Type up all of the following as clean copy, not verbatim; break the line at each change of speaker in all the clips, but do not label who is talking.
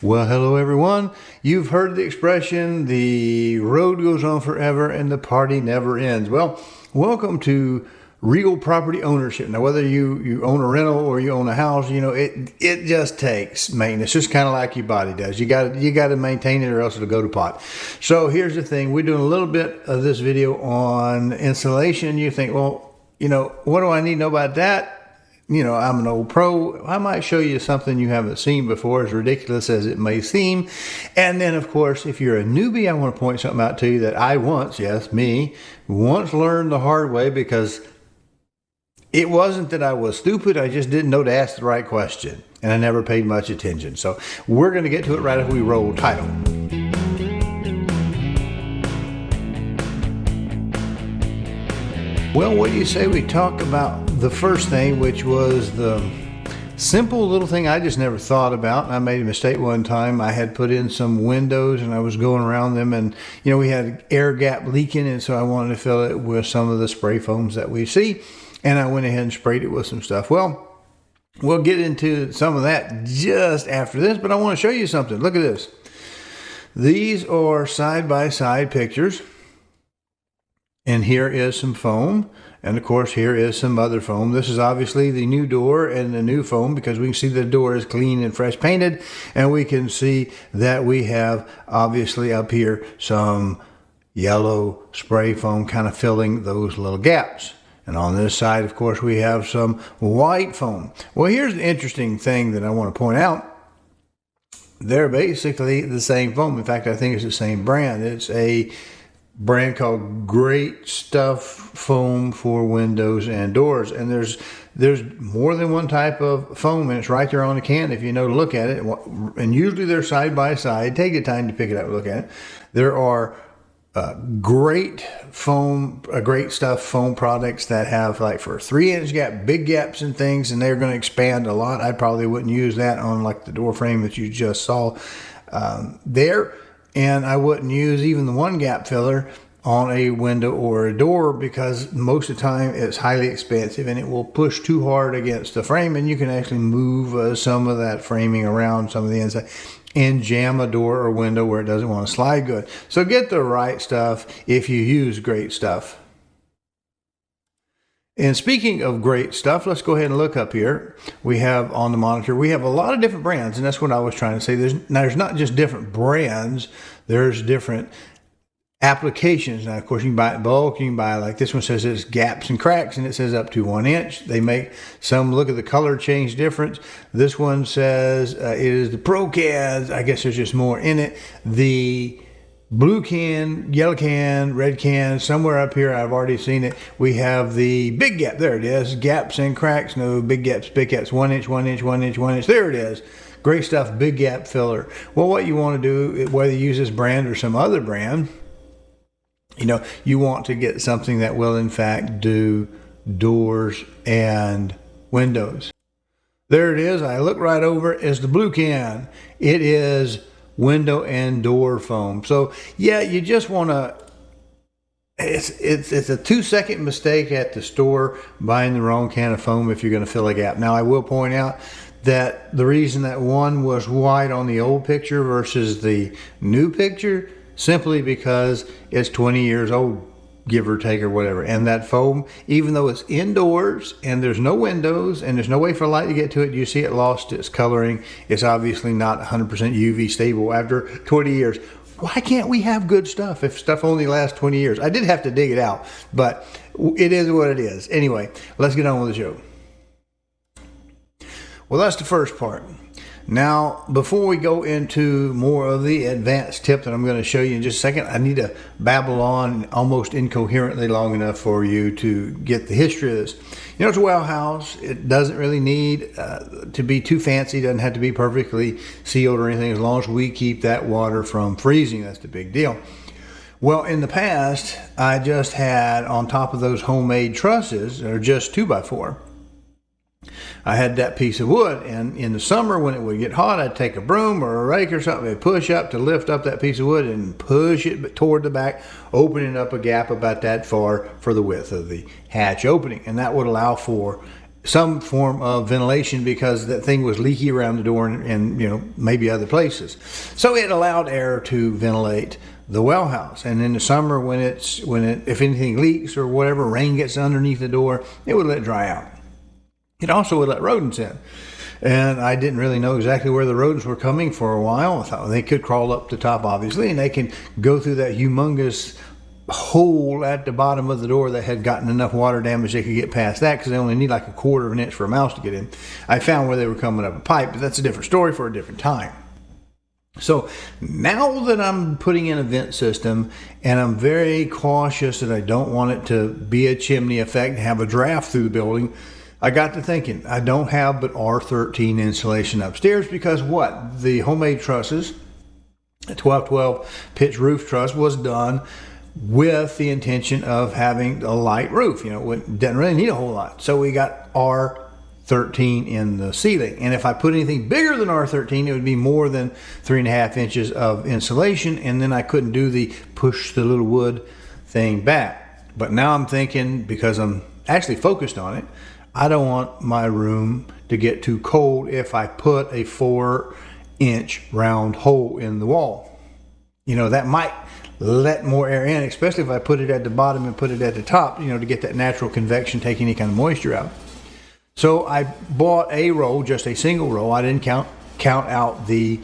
Well, hello everyone. You've heard the expression, the road goes on forever and the party never ends. Well, welcome to real property ownership. Now, whether you own a rental or you own a house, it just takes maintenance, just kind of like your body does. You got to maintain it or else it'll go to pot. So here's the thing. We're doing a little bit of this video on insulation. You think, well, what do I need to know about that? I'm an old pro. I might show you something you haven't seen before, as ridiculous as it may seem. And then, of course, if you're a newbie, I want to point something out to you that I once learned the hard way, because it wasn't that I was stupid. I just didn't know to ask the right question, and I never paid much attention. So we're going to get to it right after we roll title. Well, what do you say we talk about the first thing, which was the simple little thing I just never thought about. I made a mistake one time. I had put in some windows and I was going around them, and we had air gap leaking, and so I wanted to fill it with some of the spray foams that we see, and I went ahead and sprayed it with some stuff. Well, we'll get into some of that just after this, but I want to show you something. Look at this. These are side-by-side pictures. And here is some foam, and of course here is some other foam. This is obviously the new door and the new foam, because we can see the door is clean and fresh painted, and we can see that we have obviously up here some yellow spray foam kind of filling those little gaps. And on this side, of course, we have some white foam. Well, here's the interesting thing that I want to point out. They're basically the same foam. In fact, I think it's the same brand. It's a brand called Great Stuff Foam for windows and doors, and there's more than one type of foam, and it's right there on the can if you know to look at it. And usually they're side by side. Take the time to pick it up and look at it. There are Great Stuff foam products that have, like, for 3-inch gap, big gaps and things, and they're going to expand a lot. I probably wouldn't use that on like the door frame that you just saw there. And I wouldn't use even the 1 gap filler on a window or a door, because most of the time it's highly expensive and it will push too hard against the frame, and you can actually move some of that framing around, some of the inside, and jam a door or window where it doesn't want to slide good. So get the right stuff if you use Great Stuff. And speaking of Great Stuff, let's go ahead and look up here. We have on the monitor, we have a lot of different brands, and that's what I was trying to say. There's not just different brands, there's different applications. Now, of course, you can buy it in bulk. You can buy, like this one says it's gaps and cracks, and it says up to 1 inch. They make some, look at the color change difference. This one says it is the Pro cans. I guess there's just more in it. The blue can, yellow can, red can, somewhere up here, I've already seen it. We have the big gap. There it is. Gaps and cracks. No, big gaps, 1 inch, 1 inch, 1 inch, 1 inch. There it is. Great Stuff big gap filler. Well, what you want to do, whether you use this brand or some other brand, you want to get something that will in fact do doors and windows. There it is. I look right over it. It's the blue can. It is window and door foam. So yeah, you just want to, it's a 2-second mistake at the store buying the wrong can of foam if you're going to fill a gap. Now, I will point out that the reason that one was white on the old picture versus the new picture, simply because it's 20 years old, give or take, or whatever. And that foam, even though it's indoors and there's no windows and there's no way for light to get to it, you see it lost its coloring. It's obviously not 100% UV stable after 20 years. Why can't we have good stuff if stuff only lasts 20 years? I did have to dig it out, but it is what it is. Anyway, let's get on with the show. Well, that's the first part. Now, before we go into more of the advanced tip that I'm going to show you in just a second, I need to babble on almost incoherently long enough for you to get the history of this. It's a well house. It doesn't really need to be too fancy. It doesn't have to be perfectly sealed or anything, as long as we keep that water from freezing. That's the big deal. Well, in the past, I just had on top of those homemade trusses, or just 2x4, I had that piece of wood, and in the summer when it would get hot, I'd take a broom or a rake or something and push up to lift up that piece of wood and push it toward the back, opening up a gap about that far for the width of the hatch opening. And that would allow for some form of ventilation because that thing was leaky around the door and you know, maybe other places. So it allowed air to ventilate the well house. And in the summer, if anything leaks or whatever, rain gets underneath the door, it would let it dry out. It also would let rodents in. And I didn't really know exactly where the rodents were coming for a while. I thought they could crawl up the top, obviously, and they can go through that humongous hole at the bottom of the door that had gotten enough water damage they could get past that, because they only need like a quarter of an inch for a mouse to get in. I found where they were coming up a pipe, but that's a different story for a different time. So now that I'm putting in a vent system, and I'm very cautious that I don't want it to be a chimney effect and have a draft through the building, I got to thinking, I don't have but R13 insulation upstairs, because what? The homemade trusses, a 12-12 pitch roof truss, was done with the intention of having a light roof. You know, it doesn't really need a whole lot. So we got R13 in the ceiling. And if I put anything bigger than R13, it would be more than 3.5 inches of insulation. And then I couldn't do the push the little wood thing back. But now I'm thinking, because I'm actually focused on it, I don't want my room to get too cold if I put a 4-inch round hole in the wall. You know, that might let more air in, especially if I put it at the bottom and put it at the top, you know, to get that natural convection, take any kind of moisture out. So I bought a roll, just a single roll. I didn't count out the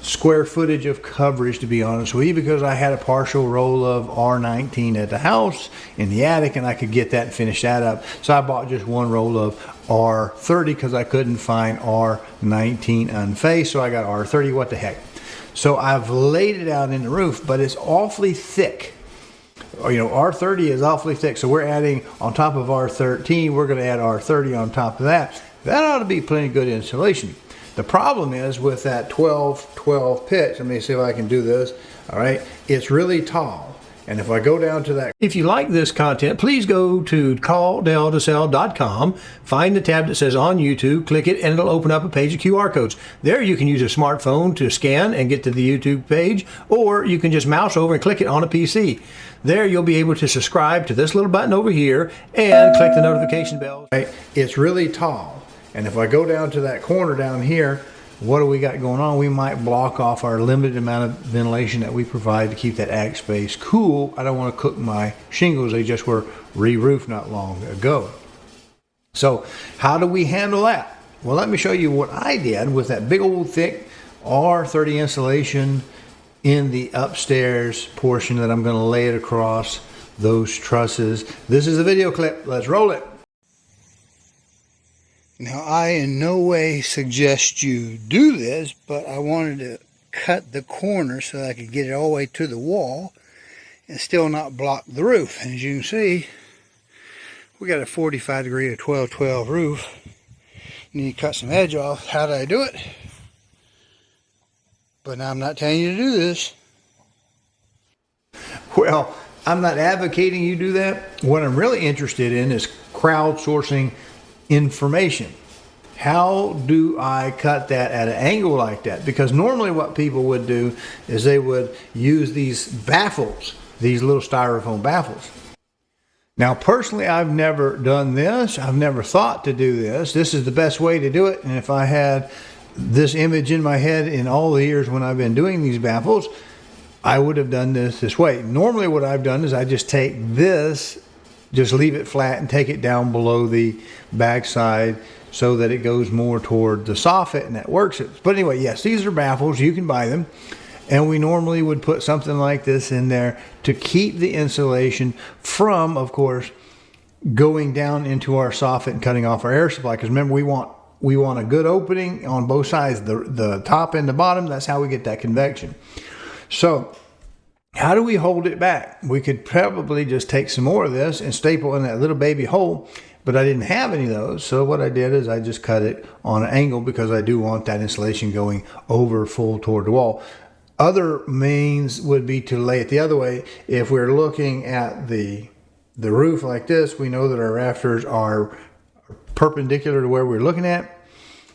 square footage of coverage, to be honest with you, because I had a partial roll of R19 at the house in the attic, and I could get that and finish that up. So I bought just one roll of R30 because I couldn't find R19 unfaced, so I got R30. What the heck. So I've laid it out in the roof, but it's awfully thick. You know, R30 is awfully thick, so we're adding on top of R13, we're going to add R30 on top of that. That ought to be plenty good insulation. The problem is with that 12-12 pitch, let me see if I can do this. All right, it's really tall. And if I go down to that, if you like this content, please go to calldeltosell.com, find the tab that says on YouTube, click it, and it'll open up a page of QR codes. There you can use a smartphone to scan and get to the YouTube page, or you can just mouse over and click it on a PC. There you'll be able to subscribe to this little button over here and click the notification bell. It's really tall. And if I go down to that corner down here, what do we got going on? We might block off our limited amount of ventilation that we provide to keep that attic space cool. I don't want to cook my shingles. They just were re-roofed not long ago. So how do we handle that? Well, let me show you what I did with that big old thick R30 insulation in the upstairs portion that I'm going to lay it across those trusses. This is a video clip. Let's roll it. Now, I in no way suggest you do this, but I wanted to cut the corner so that I could get it all the way to the wall and still not block the roof. And as you can see, we got a 45-degree to 12-12 roof. You need to cut some edge off. How did I do it? But now I'm not telling you to do this. Well, I'm not advocating you do that. What I'm really interested in is crowdsourcing information. How do I cut that at an angle like that? Because normally what people would do is they would use these baffles, these little styrofoam baffles. Now, personally, I've never done this. I've never thought to do this. This is the best way to do it. And if I had this image in my head in all the years when I've been doing these baffles, I would have done this way. Normally what I've done is I just take this, just leave it flat and take it down below the backside so that it goes more toward the soffit, and that works it. But anyway, yes, these are baffles. You can buy them. And we normally would put something like this in there to keep the insulation from, of course, going down into our soffit and cutting off our air supply. Because remember, we want a good opening on both sides, the top and the bottom. That's how we get that convection. So how do we hold it back? We could probably just take some more of this and staple in that little baby hole, but I didn't have any of those. So what I did is I just cut it on an angle because I do want that insulation going over full toward the wall. Other means would be to lay it the other way. If we're looking at the roof like this, we know that our rafters are perpendicular to where we're looking at.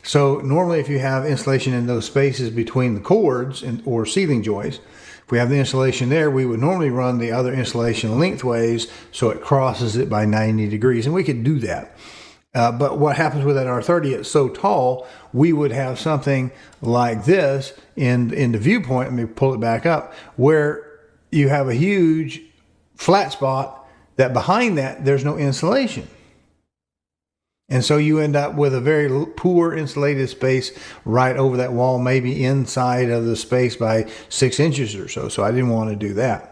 So normally if you have insulation in those spaces between the cords or ceiling joists, if we have the insulation there, we would normally run the other insulation lengthways so it crosses it by 90 degrees. And we could do that. But what happens with that R30, it's so tall, we would have something like this in the viewpoint. Let me pull it back up, where you have a huge flat spot that behind that, there's no insulation. And so you end up with a very poor insulated space right over that wall, maybe inside of the space by 6 inches or so. So I didn't want to do that.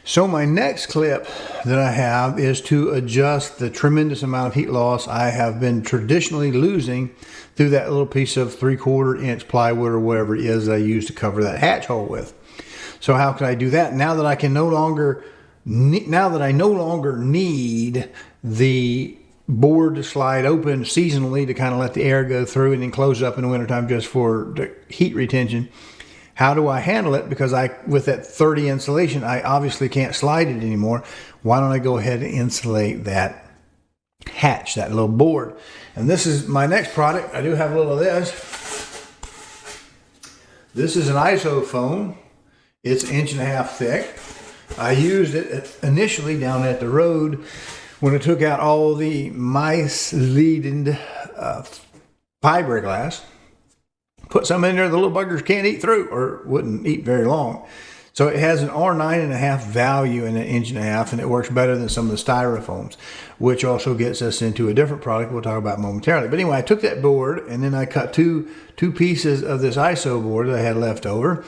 So my next clip that I have is to adjust the tremendous amount of heat loss I have been traditionally losing through that little piece of 3/4 inch plywood or whatever it is that I use to cover that hatch hole with. So how can I do that now that I can no longer need the board to slide open seasonally to kind of let the air go through and then close up in the wintertime just for the heat retention? How do I handle it? Because with that 30 insulation, I obviously can't slide it anymore. Why don't I go ahead and insulate that hatch, that little board? And this is my next product. I do have a little of this. This is an iso foam. It's 1.5 inches thick. I used it initially down at the road when I took out all the mice-laden fiberglass. Put some in there the little buggers can't eat through or wouldn't eat very long. So it has an R9.5 value in 1.5 inches, and it works better than some of the styrofoams, which also gets us into a different product we'll talk about momentarily. But anyway, I took that board and then I cut two pieces of this iso board that I had left over.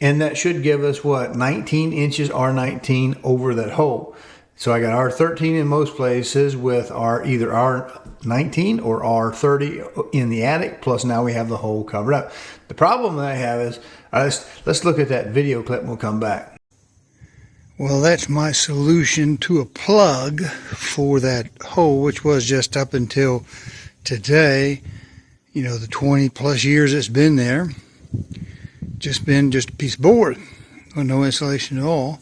And that should give us what, 19 inches R19 over that hole. So I got R13 in most places with either R19 or R30 in the attic, plus now we have the hole covered up. The problem that I have is, let's look at that video clip and we'll come back. Well, that's my solution to a plug for that hole, which was just up until today, you know, the 20 plus years it's been there, just been just a piece of board with no insulation at all.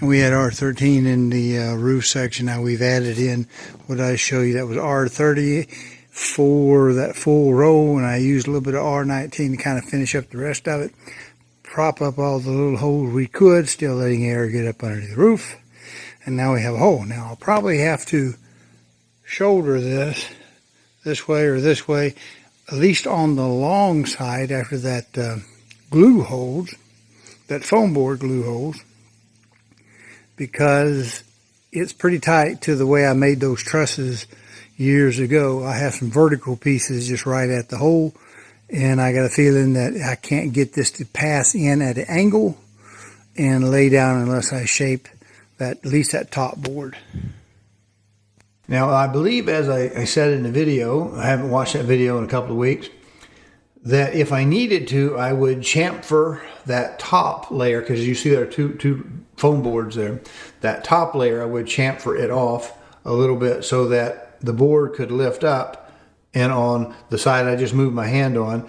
And we had R13 in the roof section. Now we've added in what I show you. That was R30 for that full row, and I used a little bit of R19 to kind of finish up the rest of it. Prop up all the little holes we could, still letting air get up underneath the roof. And now we have a hole. Now I'll probably have to shoulder this way or this way, at least on the long side after that glue holds, that foam board glue holds, because it's pretty tight to the way I made those trusses years ago. I have some vertical pieces just right at the hole, and I got a feeling that I can't get this to pass in at an angle and lay down unless I shape that, at least that top board. Now I believe, as I said in the video, I haven't watched that video in a couple of weeks, that if I needed to, I would chamfer that top layer, because you see there are two foam boards there. That top layer, I would chamfer it off a little bit so that the board could lift up, and on the side I just moved my hand on,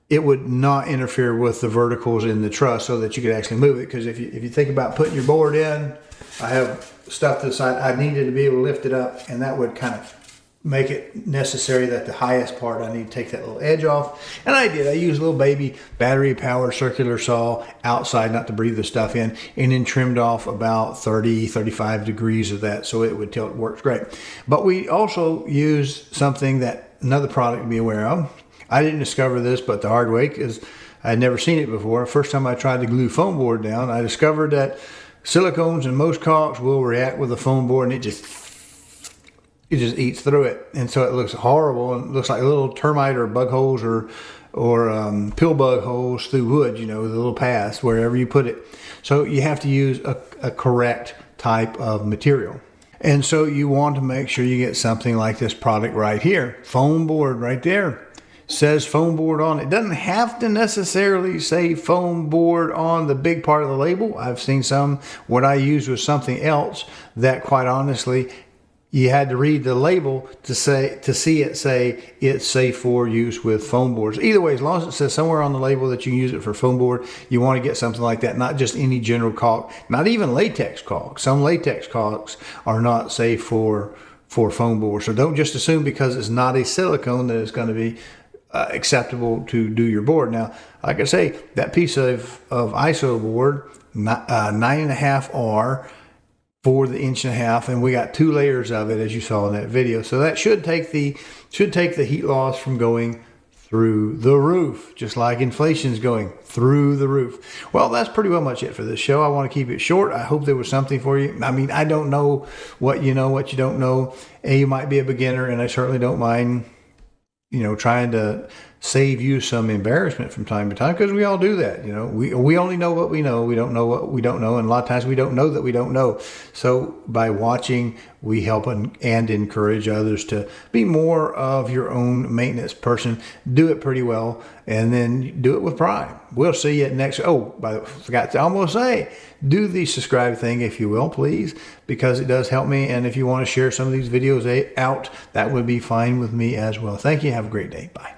it would not interfere with the verticals in the truss so that you could actually move it. Because if you think about putting your board in, I have stuff to the side, I needed to be able to lift it up, and that would kind of make it necessary that the highest part, I need to take that little edge off. And I did. I used a little baby battery powered circular saw outside, not to breathe the stuff in, and then trimmed off about 35 degrees of that so it would tilt. It works great. But we also use something that, another product to be aware of. I didn't discover this but the hard way, because I had never seen it before. First time I tried to glue foam board down, I discovered that silicones and most caulks will react with the foam board, and it just eats through it, and so it looks horrible and looks like little termite or bug holes or pill bug holes through wood, you know, the little paths wherever you put it. So you have to use a correct type of material, and so you want to make sure you get something like this product right here. Foam board right there, says foam board on it. It doesn't have to necessarily say foam board on the big part of the label. I've seen some, what I used was something else that, quite honestly, you had to read the label to see it say it's safe for use with foam boards. Either way, as long as it says somewhere on the label that you can use it for foam board, you want to get something like that, not just any general caulk, not even latex caulk. Some latex caulks are not safe for foam board. So don't just assume because it's not a silicone that it's going to be acceptable to do your board. Now, like I say, that piece of iso board, 9.5R, for the 1.5 inch, and we got 2 layers of it, as you saw in that video. So that should take the heat loss from going through the roof, just like inflation's going through the roof. Well, that's pretty well much it for this show. I want to keep it short. I hope there was something for you. I mean, I don't know what you know, what you don't know. You might be a beginner, and I certainly don't mind, trying to save you some embarrassment from time to time, because we all do that. We only know what we know. We don't know what we don't know, and a lot of times we don't know that we don't know. So by watching, we help and encourage others to be more of your own maintenance person. Do it pretty well, and then do it with pride. We'll see you at next. Oh, by the way, forgot to almost say, do the subscribe thing if you will, please, because it does help me. And if you want to share some of these videos out, that would be fine with me as well. Thank you. Have a great day. Bye.